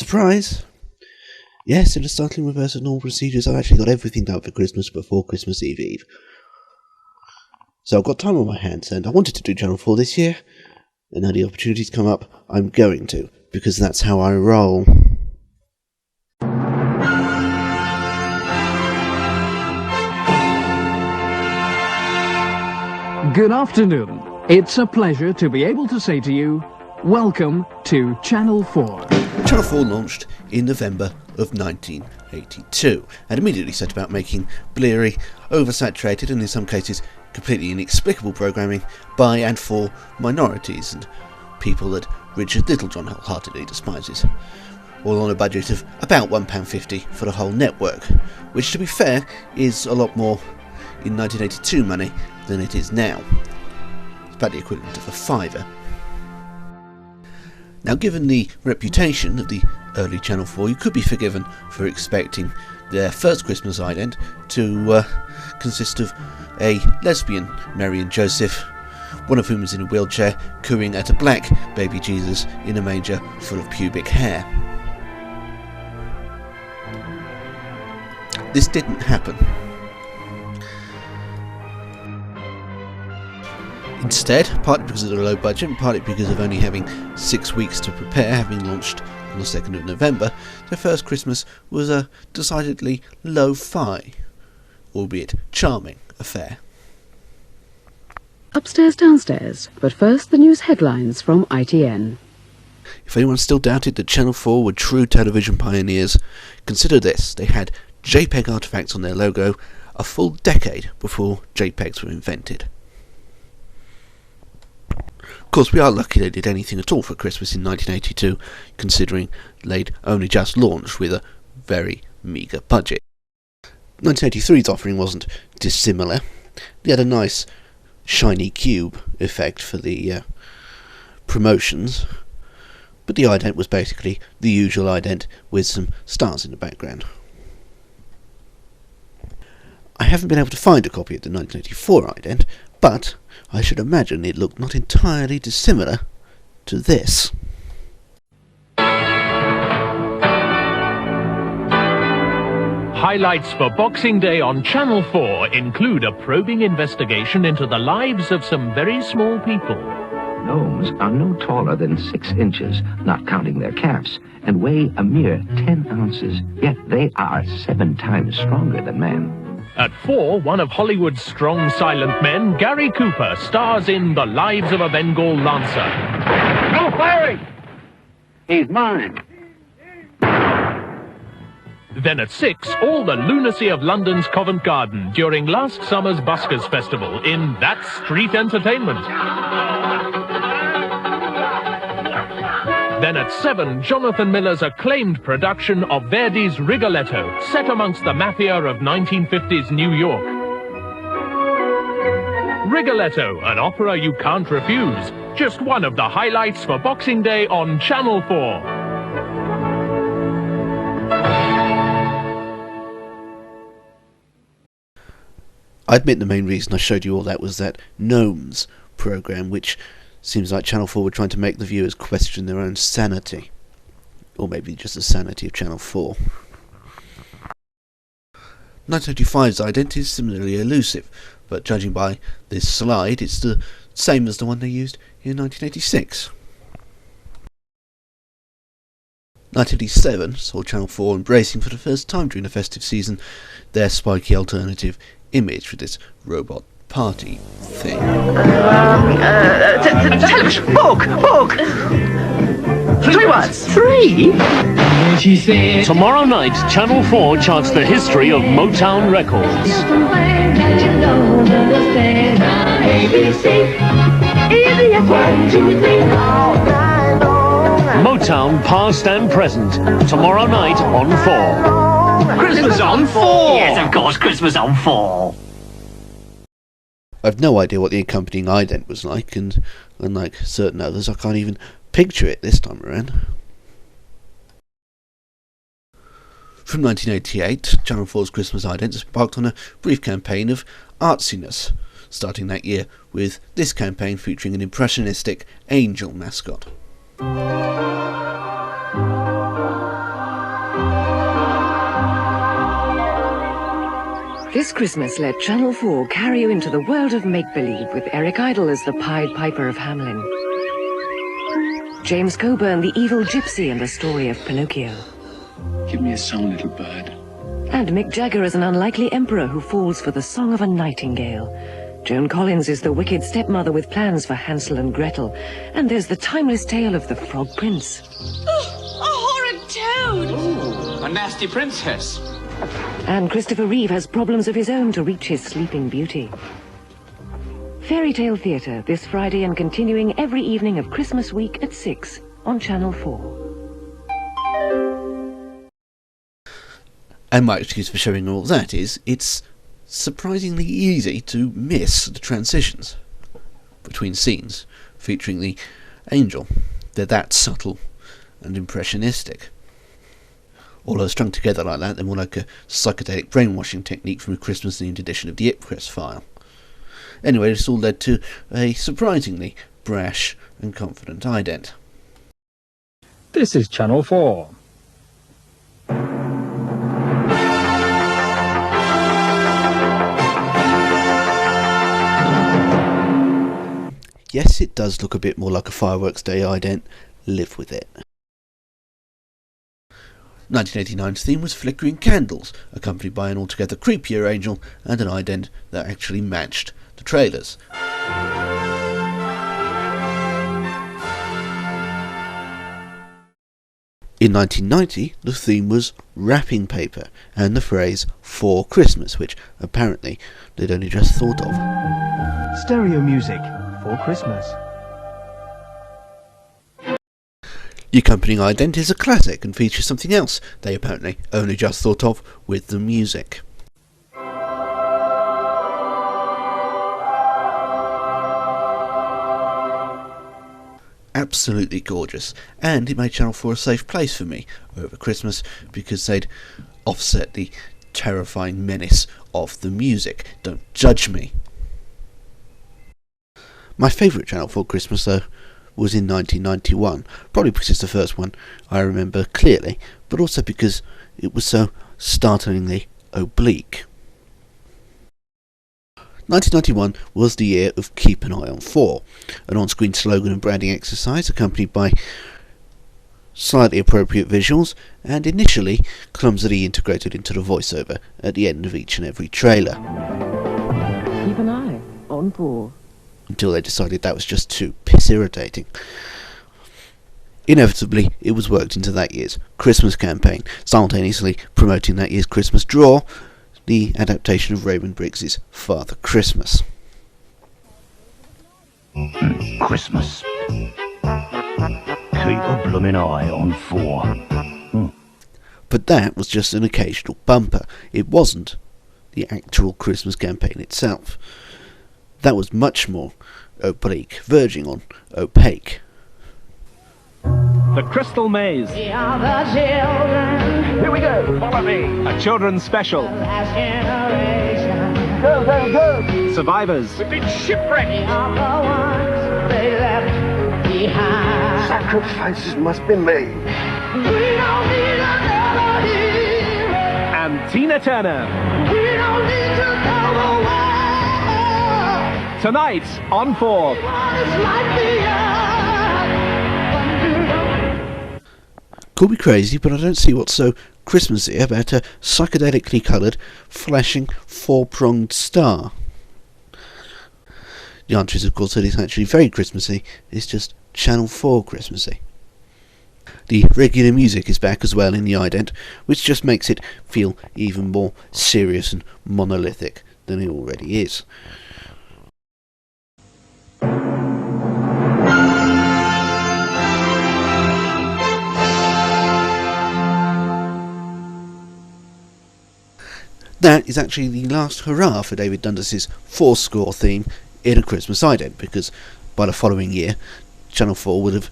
surprise! Yes, in a startling reverse of normal procedures, I've actually got everything done for Christmas before Christmas Eve. So I've got time on my hands, and I wanted to do Channel 4 this year, and now the opportunity's come up, I'm going to, because that's how I roll. Good afternoon. It's a pleasure to be able to say to you, welcome to Channel 4. Channel 4 launched in November of 1982 and immediately set about making bleary, oversaturated and in some cases completely inexplicable programming by and for minorities and people that Richard Littlejohn wholeheartedly despises, all on a budget of about £1.50 for the whole network, which to be fair is a lot more in 1982 money than it is now. It's about the equivalent of a fiver. Now, given the reputation of the early Channel 4, you could be forgiven for expecting their first Christmas ident to consist of a lesbian, Mary and Joseph, one of whom is in a wheelchair, cooing at a black baby Jesus in a manger full of pubic hair. This didn't happen. Instead, partly because of the low budget and partly because of only having 6 weeks to prepare, having launched on the 2nd of November, their first Christmas was a decidedly lo-fi, albeit charming, affair. Upstairs, downstairs, but first the news headlines from ITN. If anyone still doubted that Channel 4 were true television pioneers, consider this: they had JPEG artifacts on their logo a full decade before JPEGs were invented. Of course, we are lucky they did anything at all for Christmas in 1982, considering they'd only just launched with a very meagre budget. 1983's offering wasn't dissimilar. They had a nice shiny cube effect for the promotions, but the ident was basically the usual ident with some stars in the background. I haven't been able to find a copy of the 1984 ident, but I should imagine it looked not entirely dissimilar to this. Highlights for Boxing Day on Channel 4 include a probing investigation into the lives of some very small people. Gnomes are no taller than 6 inches, not counting their calves, and weigh a mere 10 ounces, yet they are 7 times stronger than man. At 4, one of Hollywood's strong silent men, Gary Cooper, stars in The Lives of a Bengal Lancer. No firing! He's mine. Then at 6, all the lunacy of London's Covent Garden during last summer's Buskers Festival in That's Street Entertainment. Then at 7, Jonathan Miller's acclaimed production of Verdi's Rigoletto, set amongst the mafia of 1950s New York. Rigoletto, an opera you can't refuse. Just one of the highlights for Boxing Day on Channel 4. I admit the main reason I showed you all that was that Gnomes programme, which seems like Channel 4 were trying to make the viewers question their own sanity. Or maybe just the sanity of Channel 4. 1985's identity is similarly elusive, but judging by this slide, it's the same as the one they used in 1986. 1987 saw Channel 4 embracing for the first time during the festive season their spiky alternative image with this robot party thing. Television! Book! 3 words! 3? Tomorrow night, Channel 4 charts the history of Motown records. Motown past and present. Tomorrow night on 4. Christmas on 4! Yes, of course, Christmas on 4. I've no idea what the accompanying ident was like, and unlike certain others, I can't even picture it this time around. From 1988, Channel 4's Christmas idents embarked on a brief campaign of artsiness, starting that year with this campaign featuring an impressionistic angel mascot. This Christmas, let Channel 4 carry you into the world of make-believe with Eric Idle as the Pied Piper of Hamelin. James Coburn, the evil gypsy in the story of Pinocchio. Give me a song, little bird. And Mick Jagger as an unlikely emperor who falls for the song of a nightingale. Joan Collins is the wicked stepmother with plans for Hansel and Gretel. And there's the timeless tale of the Frog Prince. Oh, a horrid toad! Ooh, a nasty princess. And Christopher Reeve has problems of his own to reach his sleeping beauty. Fairy Tale Theatre, this Friday and continuing every evening of Christmas week at 6 on Channel 4. And my excuse for showing all that is, it's surprisingly easy to miss the transitions between scenes featuring the angel. They're that subtle and impressionistic. Although strung together like that, they're more like a psychedelic brainwashing technique from a Christmas-themed edition of the Ipcress file. Anyway, this all led to a surprisingly brash and confident ident. This is Channel 4. Yes, it does look a bit more like a Fireworks Day ident. Live with it. 1989's theme was Flickering Candles, accompanied by an altogether creepier angel and an ident that actually matched the trailers. In 1990, the theme was Wrapping Paper and the phrase For Christmas, which apparently they'd only just thought of. Stereo music for Christmas. The accompanying ident is a classic and features something else they apparently only just thought of with the music. Absolutely gorgeous, and it made Channel 4 a safe place for me over Christmas because they'd offset the terrifying menace of the music. Don't judge me. My favourite Channel 4 Christmas, though, was in 1991, probably because it's the first one I remember clearly, but also because it was so startlingly oblique. 1991 was the year of Keep an Eye on 4, an on-screen slogan and branding exercise accompanied by slightly appropriate visuals and initially clumsily integrated into the voiceover at the end of each and every trailer. Keep an eye on 4. Until they decided that was just too piss irritating. Inevitably, it was worked into that year's Christmas campaign, simultaneously promoting that year's Christmas draw, the adaptation of Raymond Briggs's Father Christmas. Christmas. Keep a bloomin' eye on 4. But that was just an occasional bumper. It wasn't the actual Christmas campaign itself. That was much more oblique, verging on opaque. The Crystal Maze. We are the children. Here we go. Follow me. A children's special. Last generation. Go, go, go. Survivors. We've been shipwrecked. We are the ones they left behind. Sacrifices must be made. We don't need another hero. And Tina Turner. We don't need to go away. Tonight on 4. What is life beyond? Call me crazy, but I don't see what's so Christmassy about a psychedelically coloured, flashing, four-pronged star. The answer is, of course, that it's actually very Christmassy. It's just Channel 4 Christmassy. The regular music is back as well in the ident, which just makes it feel even more serious and monolithic than it already is. That is actually the last hurrah for David Dundas's four-score theme in a Christmas ident, because by the following year, Channel 4 would have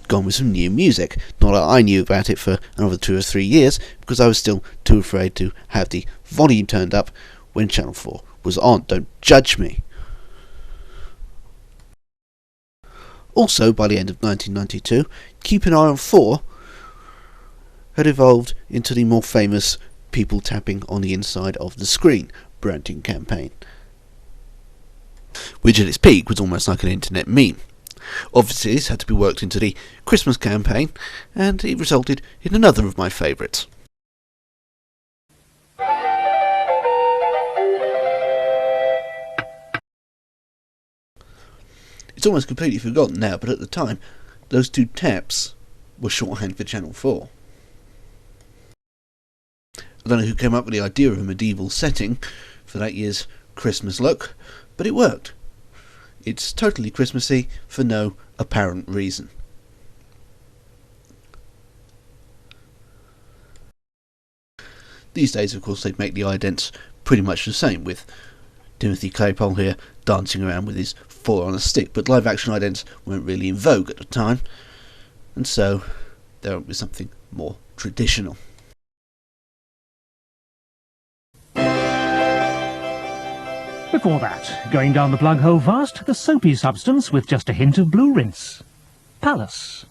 gone with some new music. Not that I knew about it for another 2 or 3 years, because I was still too afraid to have the volume turned up when Channel 4 was on. Don't judge me. Also, by the end of 1992, Keep an Eye on 4 had evolved into the more famous people tapping on the inside of the screen branding campaign, which at its peak was almost like an internet meme. Obviously this had to be worked into the Christmas campaign, and it resulted in another of my favourites. It's almost completely forgotten now, but at the time those two taps were shorthand for Channel 4. I don't know who came up with the idea of a medieval setting for that year's Christmas look, but it worked. It's totally Christmassy for no apparent reason. These days, of course, they'd make the idents pretty much the same, with Timothy Claypole here dancing around with his four on a stick, but live action idents weren't really in vogue at the time, and so there was something more traditional. Before that, going down the plug hole fast, the soapy substance with just a hint of blue rinse. Palace.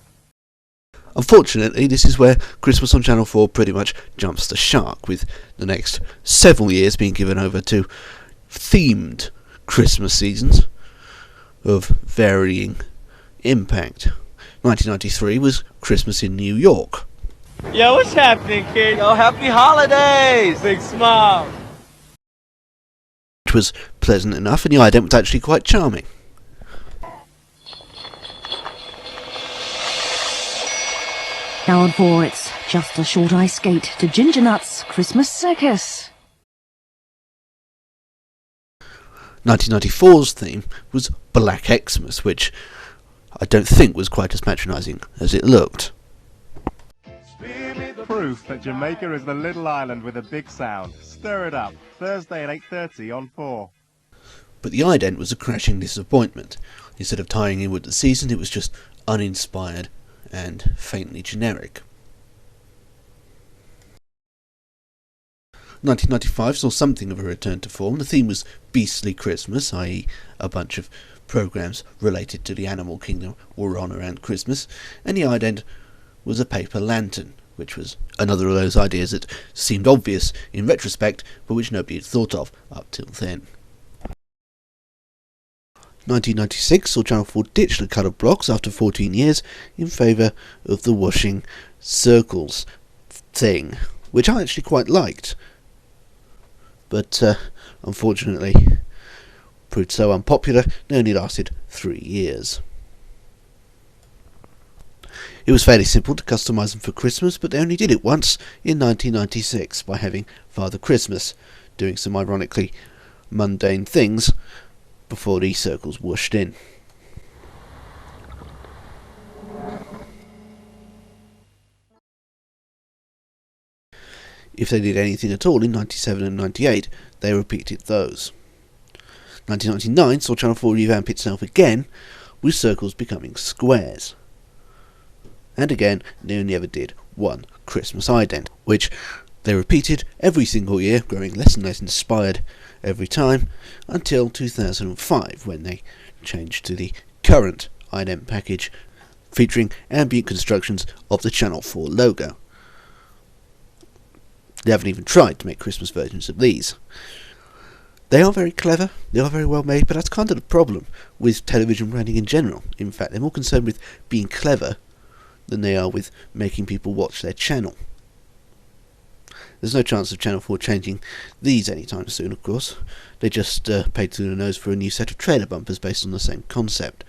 Unfortunately, this is where Christmas on Channel 4 pretty much jumps the shark, with the next several years being given over to themed Christmas seasons of varying impact. 1993 was Christmas in New York. Yo, what's happening, kid? Yo, happy holidays! Big smile. Which was pleasant enough, and the ident was actually quite charming. Now on 4, it's just a short ice skate to Ginger Nut's Christmas Circus. 1994's theme was Black Xmas, which I don't think was quite as patronising as it looked. Proof that Jamaica is the little island with a big sound. Stir it up. Thursday at 8:30 on 4. But the ident was a crashing disappointment. Instead of tying in with the season, it was just uninspired and faintly generic. 1995 saw something of a return to form. The theme was Beastly Christmas, i.e. a bunch of programmes related to the animal kingdom were on around Christmas, and the ident was a paper lantern, which was another of those ideas that seemed obvious in retrospect, but which nobody had thought of up till then. 1996 saw Channel 4 ditch the coloured blocks after 14 years in favour of the washing circles thing, which I actually quite liked, but unfortunately proved so unpopular they only lasted 3 years. It was fairly simple to customise them for Christmas, but they only did it once in 1996 by having Father Christmas doing some ironically mundane things before these circles whooshed in. If they did anything at all in 97 and 98, they repeated those. 1999 saw Channel 4 revamp itself again, with circles becoming squares. And again, they only ever did one Christmas ident, which they repeated every single year, growing less and less inspired every time, until 2005, when they changed to the current ident package, featuring ambient constructions of the Channel 4 logo. They haven't even tried to make Christmas versions of these. They are very clever, they are very well made, but that's kind of the problem with television branding in general. In fact, they're more concerned with being clever than they are with making people watch their channel. There's no chance of Channel 4 changing these anytime soon, of course. They just paid through the nose for a new set of trailer bumpers based on the same concept.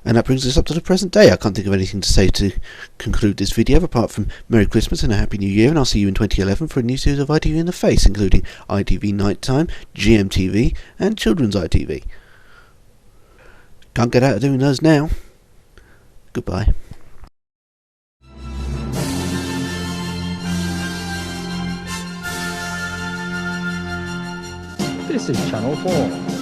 And that brings us up to the present day. I can't think of anything to say to conclude this video apart from Merry Christmas and a Happy New Year, and I'll see you in 2011 for a new series of ITV in the Face, including ITV Nighttime, GMTV and Children's ITV. Can't get out of doing those now. Goodbye. This is Channel 4.